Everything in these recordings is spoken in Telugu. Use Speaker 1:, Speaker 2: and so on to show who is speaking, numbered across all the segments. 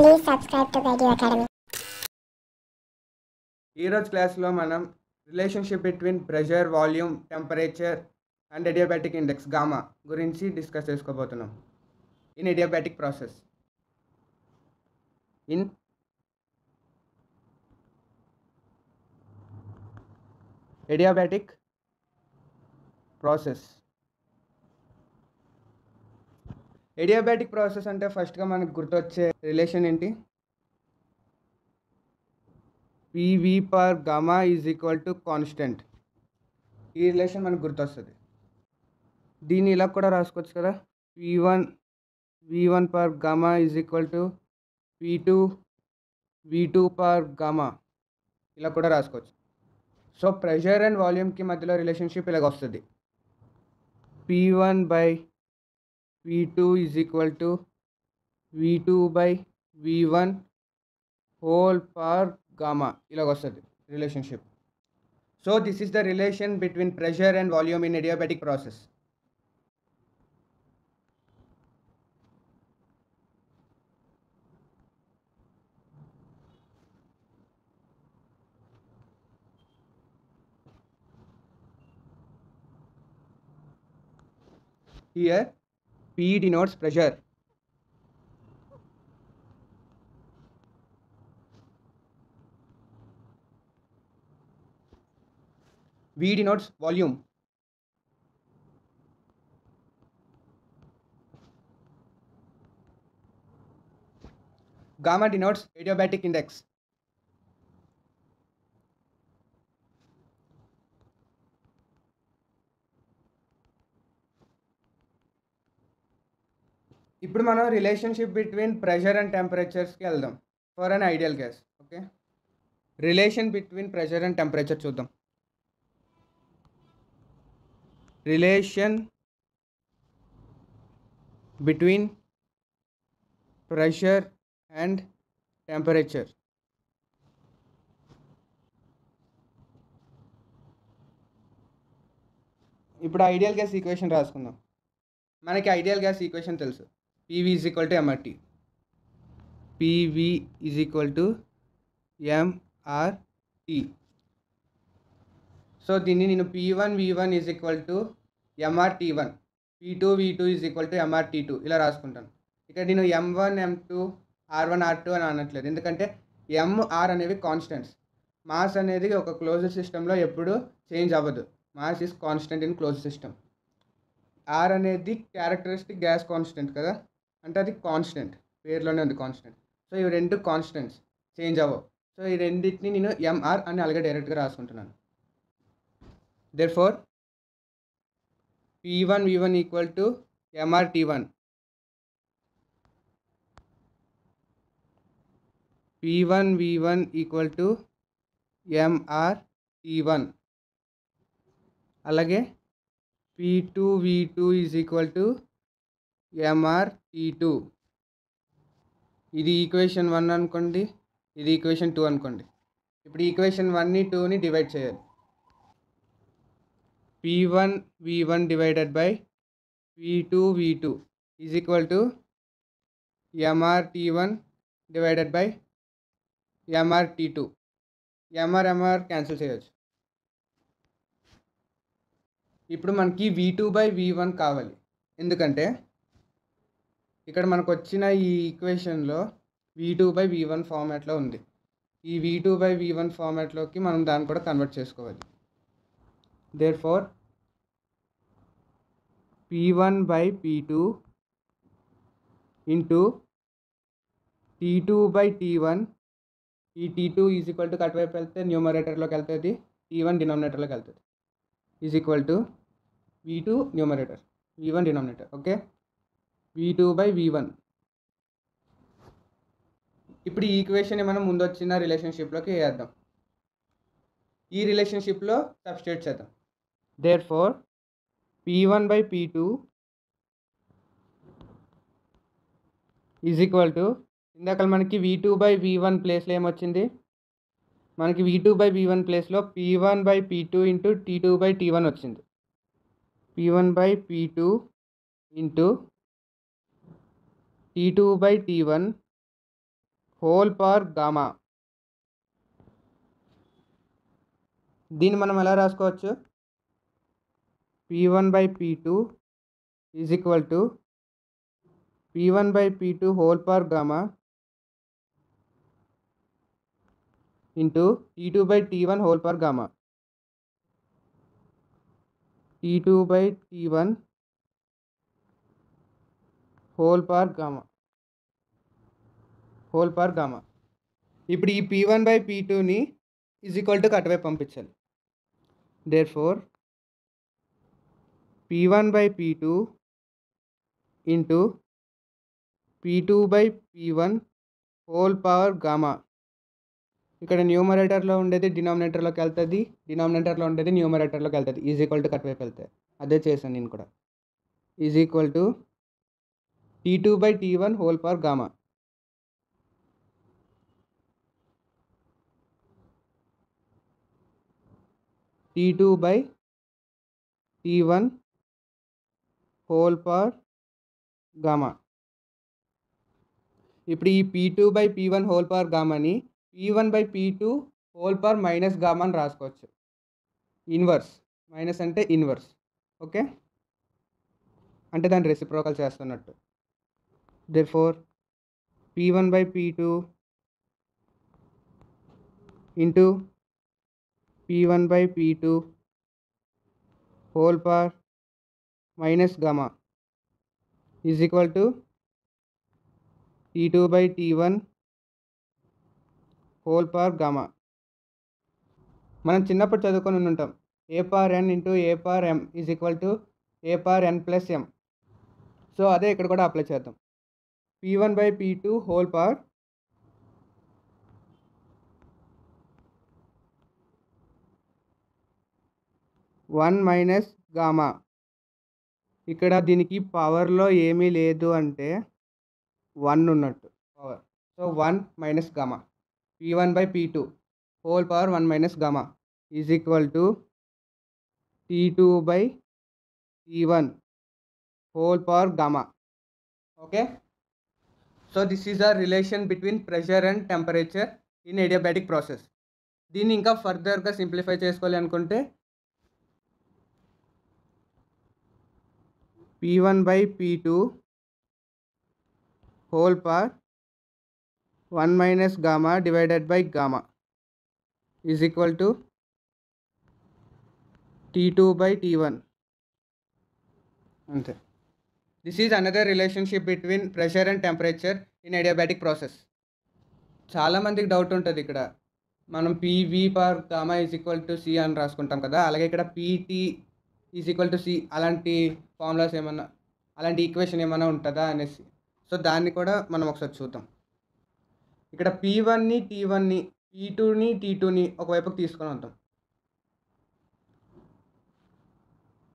Speaker 1: Please subscribe to Video Academy.
Speaker 2: ఈరోజు క్లాస్లో మనం relationship between pressure, volume, temperature and adiabatic index gamma గురించి డిస్కస్ చేసుకోబోతున్నాం. In adiabatic process in adiabatic process adiabatic process అంటే ఫస్ట్గా మనకు గుర్తొచ్చే రిలేషన్ ఏంటి? PV per gamma is equal to constant. ఈ రిలేషన్ మనకు గుర్తొస్తుంది. దీన్ని ఇలా కూడా రాసుకోవచ్చు కదా, V1 per gamma is equal to V2 per gamma, ఇలా కూడా రాసుకోవచ్చు. సో ప్రెషర్ అండ్ వాల్యూమ్కి మధ్యలో రిలేషన్షిప్ ఇలాగ వస్తుంది. P1 by P2 is equal to V2 by V1 whole per gamma, ఇలాగ వస్తుంది relationship. So this is the relation between pressure and volume in adiabatic process. Here P denotes pressure, V denotes volume, gamma denotes adiabatic index. ఇప్పుడు మనం రిలేషన్షిప్ బిట్వీన్ ప్రెషర్ అండ్ టెంపరేచర్స్కి వెళ్దాం for an ideal gas. Okay, relation between pressure and temperature చూద్దాం. Relation between pressure and temperature. ఇప్పుడు ఐడియల్ గ్యాస్ ఈక్వేషన్ రాసుకుందాం. మనకి ఐడియల్ గ్యాస్ ఈక్వేషన్ తెలుసు, PV is equal to MRT. PV is equal to MRT. So దీన్ని నేను P1 V1 is equal to MRT1, P2 V2 is equal to MRT2 ఇలా రాసుకుంటాను. ఇక్కడ నేను M1 M2 R1 R2 అని అనట్లేదు, ఎందుకంటే M R అనేవి కాన్స్టెంట్స్. మాస్ అనేది ఒక క్లోజ్డ్ సిస్టంలో ఎప్పుడు చేంజ్ అవ్వదు. Mass is constant in closed system. R అనేది క్యారెక్టరిస్టిక్ గ్యాస్ కాన్స్టెంట్ కదా, అంటే అది కాన్స్టెంట్, పేరులోనే ఉంది కాన్స్టెంట్. సో ఇవి రెండు కాన్స్టెంట్స్, చేంజ్ అవ్వవు. సో ఈ రెండింటిని నేను MR అని అలాగే డైరెక్ట్గా రాసుకుంటున్నాను. Therefore P1 V1 equal to MRT1. P1 V1 equal to MRT1. అలాగే P2 V2 is equal to MRT2. ఇది ఈక్వేషన్ 1 అనుకోండి, ఇది ఈక్వేషన్ 2 అనుకోండి. ఇప్పుడు ఈక్వేషన్ 1ని 2ని డివైడ్ చేయాలి. P1 V1 divided by P2 V2 is equal to MRT1 divided by MRT2. MR cancel చేయొచ్చు. ఇప్పుడు మనకి V2 by V1 కావాలి, ఎందుకంటే ఇక్కడ మనకు వచ్చిన ఈ ఈక్వేషన్లో V2 by V1 ఫార్మాట్లో ఉంది. ఈ V2 by V1 ఫార్మాట్లోకి మనం దాన్ని కూడా కన్వర్ట్ చేసుకోవాలి. Therefore P1 by P2 into T2 by T1, ఈ T2 ఈజ్ ఈక్వల్ టు కటువైపు వెళ్తే న్యూమరేటర్లోకి వెళ్తుంది, T1 డినామినేటర్లోకి వెళ్తుంది, is equal to V2 numerator, V1 denominator. Okay, V2 by V1. ఇప్పుడు ఈ ఈక్వేషన్ని మనం ముందు వచ్చిన రిలేషన్షిప్లోకి వేద్దాం. ఈ రిలేషన్షిప్లో సబ్స్టిట్యూట్ చేద్దాం. Therefore P1 by P2 is equal to, ఇందాక మనకి V2 by V1 ప్లేస్లో ఏమొచ్చింది, మనకి V2 by V1 ప్లేస్లో P1 by P2 into T2 by T1 వచ్చింది. P1 by P2 into T2 by T1 whole power gamma. దీన్ని మనం ఎలా రాసుకోవచ్చు? P1/P2 is equal to P1/P2 whole power gamma into T2/T1 whole power gamma. T2/T1 whole power gamma. ఇప్పుడు ఈ P1/P2ని ఈజ్ ఈక్వల్ టు అటువైపు పంపించాలి. Therefore P1/P2 into P2/P1 whole power gamma. ఇక్కడ న్యూమరేటర్లో ఉండేది డినామినేటర్లోకి వెళ్తుంది, డినామినేటర్లో ఉండేది న్యూమరేటర్లోకి వెళ్తుంది. ఈజ్ ఈక్వల్ టు అటువైపు వెళ్తాయి. అదే చేశాను నేను కూడా. Is equal to T2/T1 whole power gamma. T2/T1 whole power gamma. ఇప్పుడు ఈ P2/P1 హోల్ పవర్ గామాని P1/P2 whole power minus gamma అని రాసుకోవచ్చు. ఇన్వర్స్, మైనస్ అంటే ఇన్వర్స్. ఓకే, అంటే దాన్ని రెసిప్రోకల్ చేస్తున్నట్టు. Therefore P1/P2 into P1/P2 whole power minus gamma is equal to T2/T1 whole power gamma. మనం చిన్నప్పుడు చదువుకొని ఉంటాం, A power n into A power m is equal to A power n plus m. So అదే ఇక్కడ కూడా అప్లై చేద్దాం. P1/P2 whole power one minus gamma. ఇక్కడ దీనికి పవర్లో ఏమీ లేదు అంటే 1 ఉన్నట్టు power. So 1 minus gamma. P1/P2 whole power 1 minus gamma is equal to T2/T1 whole power gamma. Okay, so this is a relation between pressure and temperature in adiabatic process. దీన్ని ఇంకా ఫర్దర్గా సింప్లిఫై చేసుకోవాలి అనుకుంటే P1/P2 whole power 1 minus gamma divided by gamma is equal to T2/T1. అంతే. This is another relationship between pressure and temperature in adiabatic process. చాలామందికి డౌట్ ఉంటుంది ఇక్కడ, మనం PV per gamma is equal to C అని రాసుకుంటాం కదా, అలాగే ఇక్కడ PT is equal to C అలాంటి ఫార్ములాస్ ఏమన్నా, అలాంటి ఈక్వేషన్ ఏమైనా ఉంటుందా అనేసి. సో దాన్ని కూడా మనం ఒకసారి చూద్దాం. ఇక్కడ P1ని T1ని P2ని T2ని ఒకవైపుకి తీసుకొని వద్దాం.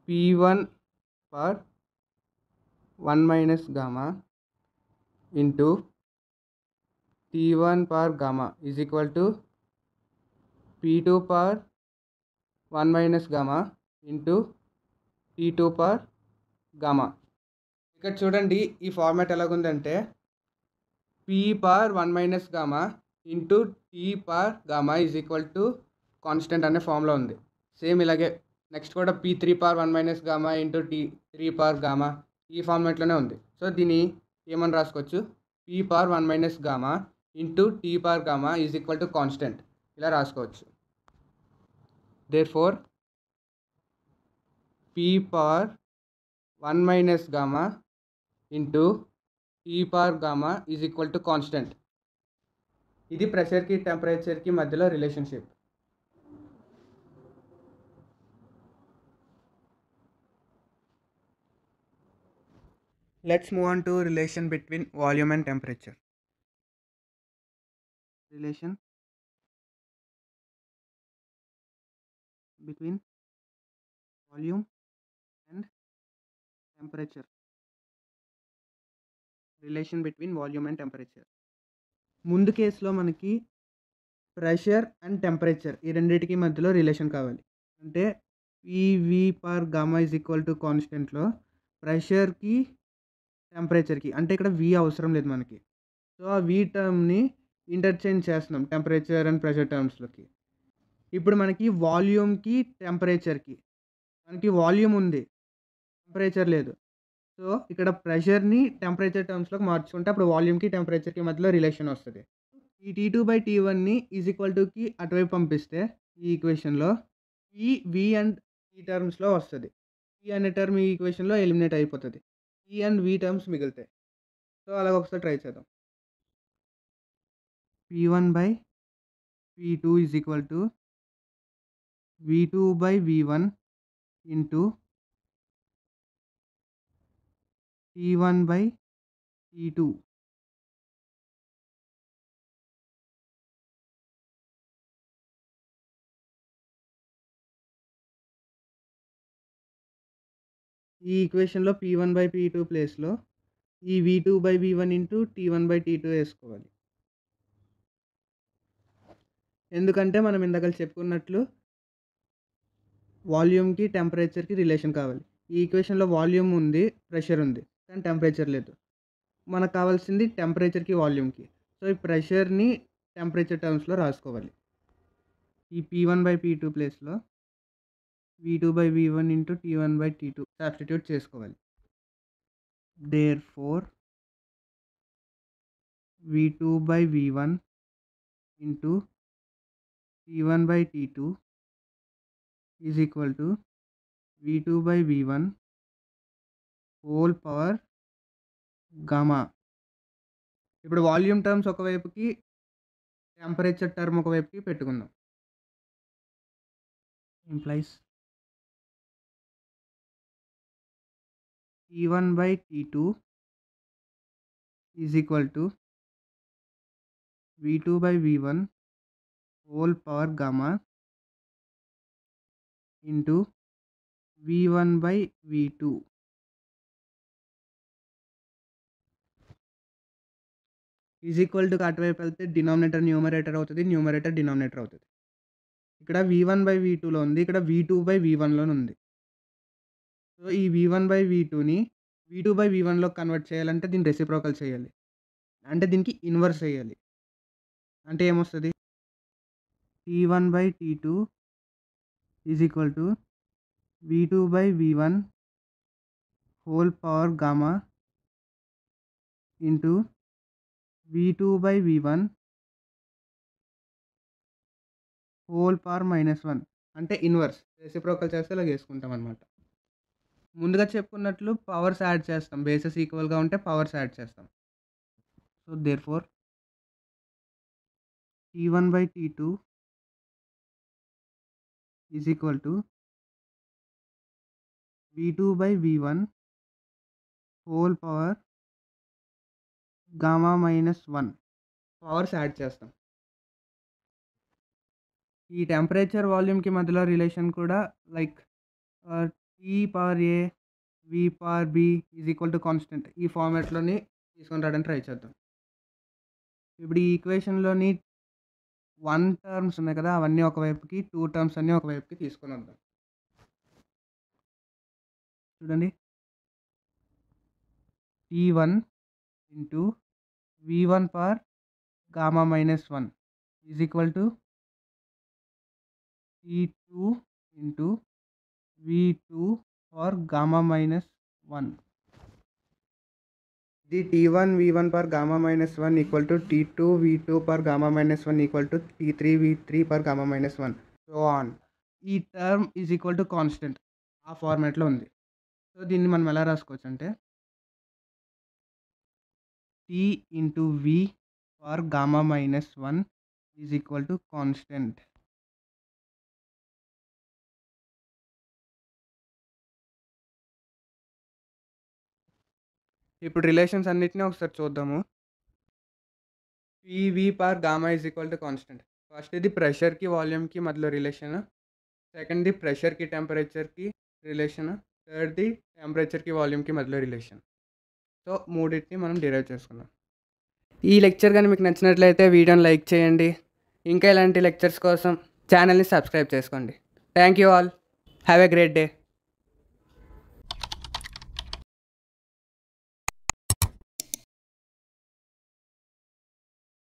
Speaker 2: P1 per 1 minus gamma into T1 per gamma is equal to P2 per 1 minus gamma into T2 per gamma. ఇక్కడ చూడండి ఈ ఫార్మాట్ ఎలాగుందంటే P per 1 minus gamma into T per gamma is equal to constant అనే ఫామ్లో ఉంది. సేమ్ ఇలాగే నెక్స్ట్ కూడా P3 per 1 minus gamma into T3 per gamma ఈ ఫార్మాట్లోనే ఉంది. సో దీన్ని ఏమని రాసుకోవచ్చు, P per 1 minus gamma into T per gamma is equal to constant ఇలా రాసుకోవచ్చు. Therefore P power 1 minus gamma into T power gamma is equal to constant. ఇది ప్రెషర్కి టెంపరేచర్కి మధ్యలో relationship. Let's move on to relation between volume and temperature. Relation between volume and temperature. Relation between volume and temperature. ముందు కేసులో మనకి ప్రెషర్ అండ్ టెంపరేచర్ ఈ రెండింటికి మధ్యలో రిలేషన్ కావాలి. అంటే PV per gamma is equal to కాన్స్టెంట్లో ప్రెషర్కి టెంపరేచర్కి, అంటే ఇక్కడ V అవసరం లేదు మనకి. సో ఆ V టర్మ్ని ఇంటర్చేంజ్ చేస్తున్నాం టెంపరేచర్ అండ్ ప్రెషర్ టర్మ్స్లోకి. ఇప్పుడు మనకి వాల్యూమ్కి టెంపరేచర్కి మనకి వాల్యూమ్ ఉంది, టెంపరేచర్ లేదు. సో ఇక్కడ ప్రెషర్ని టెంపరేచర్ టర్మ్స్లోకి మార్చుకుంటే అప్పుడు వాల్యూమ్కి టెంపరేచర్కి మధ్యలో రిలేషన్ వస్తుంది. ఈ T2/T1ని కి అటువైపు పంపిస్తే ఈ ఈక్వేషన్లో ఈ V అండ్ T టర్మ్స్లో వస్తుంది. T అనే టర్మ్ ఈ ఈక్వేషన్లో ఎలిమినేట్ అయిపోతుంది. T అండ్ V టర్మ్స్ మిగులుతాయి. సో అలాగ ఒకసారి ట్రై చేద్దాం. P1/P2 is equal to V2/V1 into T1/T2. ఈ ఈక్వేషన్లో P1/P2 ప్లేస్లో ఈ V2/V1 ఇంటూ T1/T2 వేసుకోవాలి. ఎందుకంటే మనం ఇందాక చెప్పుకున్నట్లు వాల్యూమ్కి టెంపరేచర్కి రిలేషన్ కావాలి. ఈ ఈక్వేషన్లో వాల్యూమ్ ఉంది, ప్రెషర్ ఉంది, కానీ టెంపరేచర్ లేదు. మనకు కావాల్సింది టెంపరేచర్కి వాల్యూమ్కి. సో ఈ ప్రెషర్ని టెంపరేచర్ టర్మ్స్లో రాసుకోవాలి. ఈ P1/P2 ప్లేస్లో V2/V1 ఇంటూ T1/T2 సబ్స్టిట్యూట్ చేసుకోవాలి. Therefore V2/V1 into T1/T2 is equal to V2/V1 whole power gamma. ఇప్పుడు వాల్యూమ్ టర్మ్స్ ఒకవైపుకి, టెంపరేచర్ టర్మ్ ఒకవైపుకి పెట్టుకుందాం. Implies T1/T2 is equal to V2/V1 whole power gamma into V1/V2. Is equal to అటువైపు వెళ్తే డినామినేటర్ న్యూమరేటర్ అవుతుంది, న్యూమరేటర్ డినామినేటర్ అవుతుంది. ఇక్కడ V1/V2లో ఉంది, ఇక్కడ V2/V1లో ఉంది. సో ఈ V1/V2ని V2/V1లో కన్వర్ట్ చేయాలంటే దీన్ని రెసిప్రోకల్ చేయాలి, అంటే దీనికి ఇన్వర్స్ చేయాలి. అంటే ఏమొస్తుంది? T1/T2 is equal to V2/V1 whole power gamma into V2/V1 whole power -1, అంటే ఇన్వర్స్. రెసిప్రోకల్ చేస్తే ఇలా చేసుకుంటాం అనమాట. ముందుగా చెప్పుకున్నట్లు పవర్స్ యాడ్ చేస్తాం, బేసెస్ ఈక్వల్గా ఉంటే పవర్స్ యాడ్ చేస్తాం. So therefore T1/T2 is equal to V2/V1 whole power gamma -1 powers add చేస్తాం. ఈ టెంపరేచర్ వాల్యూమ్కి మధ్యలో రిలేషన్ కూడా like T/A V/B is equal to constant ఈ ఫార్మాట్లోని తీసుకొని రావడానికి ట్రై చేద్దాం. ఇప్పుడు ఈ ఈక్వేషన్లోని 1 టర్మ్స్ ఉన్నాయి కదా, అవన్నీ ఒకవైపుకి, 2 టర్మ్స్ అన్నీ ఒకవైపుకి తీసుకొని వద్దాం. చూడండి, T1 into V1 power gamma -1 is equal to T2 into V2 power gamma -1. ఇది T1 V1 power gamma -1 equal to T2 V2 power gamma -1 equal to T3 V3 power gamma -1 so on. ఈ term is equal to constant ఆ ఫార్మాట్లో ఉంది. సో దీన్ని మనం ఎలా రాసుకోవచ్చు అంటే T into V power gamma -1 is equal to constant. ఇప్పుడు రిలేషన్స్ అన్నిటిని ఒకసారి చూద్దాము. PV power gamma is equal to constant. First ఇది ప్రెషర్కి వాల్యూమ్కి మధ్యలో రిలేషన్, సెకండ్ది ప్రెషర్కి టెంపరేచర్కి రిలేషన్, థర్డ్ది టెంపరేచర్కి వాల్యూమ్కి మధ్యలో రిలేషన్. సో మూడింటిని మనం డిరైవ్ చేసుకున్నాం. ఈ లెక్చర్ కానీ మీకు నచ్చినట్లయితే వీడియోని లైక్ చేయండి. ఇంకా ఇలాంటి లెక్చర్స్ కోసం ఛానల్ని సబ్స్క్రైబ్ చేసుకోండి. Thank you all. Have a great day.